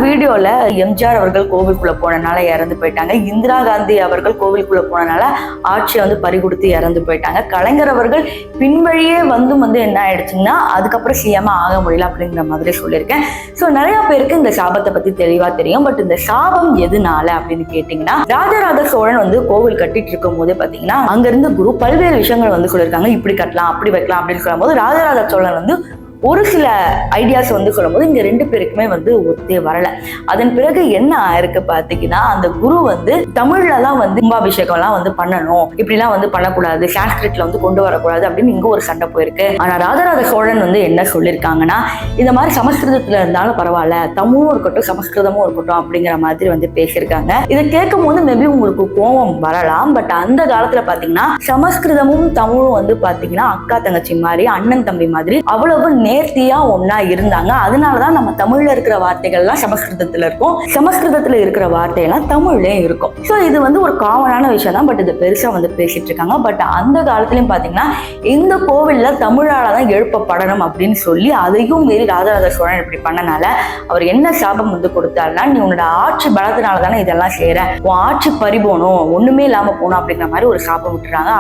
வீடியோல எம்ஜிஆர் அவர்கள் கோவிலுக்குள்ள போனனால இறந்து போயிட்டாங்க, இந்திரா காந்தி அவர்கள் கோவிலுக்குள்ள போனனால ஆட்சியை பறிகொடுத்து இறந்து போயிட்டாங்க, கலைஞர் அவர்கள் பின்வழியே வந்து என்ன ஆயிடுச்சுன்னா அதுக்கப்புறம் சிஎம் ஆக முடியல அப்படிங்கிற மாதிரி சொல்லியிருக்கேன். ஸோ நிறைய பேருக்கு இந்த சாபத்தை பத்தி தெளிவா தெரியும். பட் இந்த சாபம் எதுனால அப்படின்னு கேட்டீங்கன்னா, ராஜராஜ சோழன் கோவில் கட்டிட்டு இருக்கும் போதே பாத்தீங்கன்னா அங்க இருந்து குரு பல்வேறு விஷயங்கள் சொல்லியிருக்காங்க. இப்படி கட்டலாம், அப்படி வைக்கலாம் அப்படின்னு சொல்லும் போது ராஜராஜ சோழன் ஒரு சில ஐடியாஸ் சொல்லும்போது இங்க ரெண்டு பேருக்குமே ஒத்தே வரல. அதன் பிறகு என்ன ஆயிருக்கு பாத்தீங்கன்னா, அந்த குரு தமிழ்ல தான் கும்பாபிஷேகம் எல்லாம் பண்ணணும், இப்படிலாம் பண்ணக்கூடாது, சான்ஸ்கிரிட்ல கொண்டு வரக்கூடாது அப்படின்னு இங்க ஒரு சண்டை போயிருக்கு. ஆனா ராஜராஜ சோழன் என்ன சொல்லியிருக்காங்கன்னா, இந்த மாதிரி சமஸ்கிருதத்துல இருந்தாலும் பரவாயில்ல, தமிழும் இருக்கட்டும் சமஸ்கிருதமும் இருக்கட்டும் அப்படிங்கிற மாதிரி பேசியிருக்காங்க. இதை கேட்கும் போது மேபி உங்களுக்கு கோபம் வரலாம். பட் அந்த காலத்துல பாத்தீங்கன்னா சமஸ்கிருதமும் தமிழும் பாத்தீங்கன்னா அக்கா தங்கச்சி மாதிரி, அண்ணன் தம்பி மாதிரி அவ்வளவு நேர்த்தியா ஒன்னா இருந்தாங்க. அதனாலதான் நம்ம தமிழ்ல இருக்கிற வார்த்தைகள் எல்லாம் சமஸ்கிருதத்துல இருக்கும், சமஸ்கிருதத்துல இருக்கிற வார்த்தையெல்லாம் தமிழ்லயும் இருக்கும். ஸோ இது ஒரு காமனான விஷயம் தான். பட் இது பெருசா பேசிட்டு இருக்காங்க. பட் அந்த காலத்திலயும் பாத்தீங்கன்னா இந்த கோவில்ல தமிழாலதான் எழுப்பப்படணும் அப்படின்னு சொல்லி அதையும் மீறி ராஜராஜ சோழன் இப்படி பண்ணனால அவர் என்ன சாபம் கொடுத்தாருன்னா, நீ உன்னோட ஆட்சி பலத்தினால தானே இதெல்லாம் செய்யற, உன் ஆட்சி பறிபோனும், ஒண்ணுமே இல்லாம போகணும் அப்படிங்கிற மாதிரி ஒரு சாபம் விட்டுறாங்க.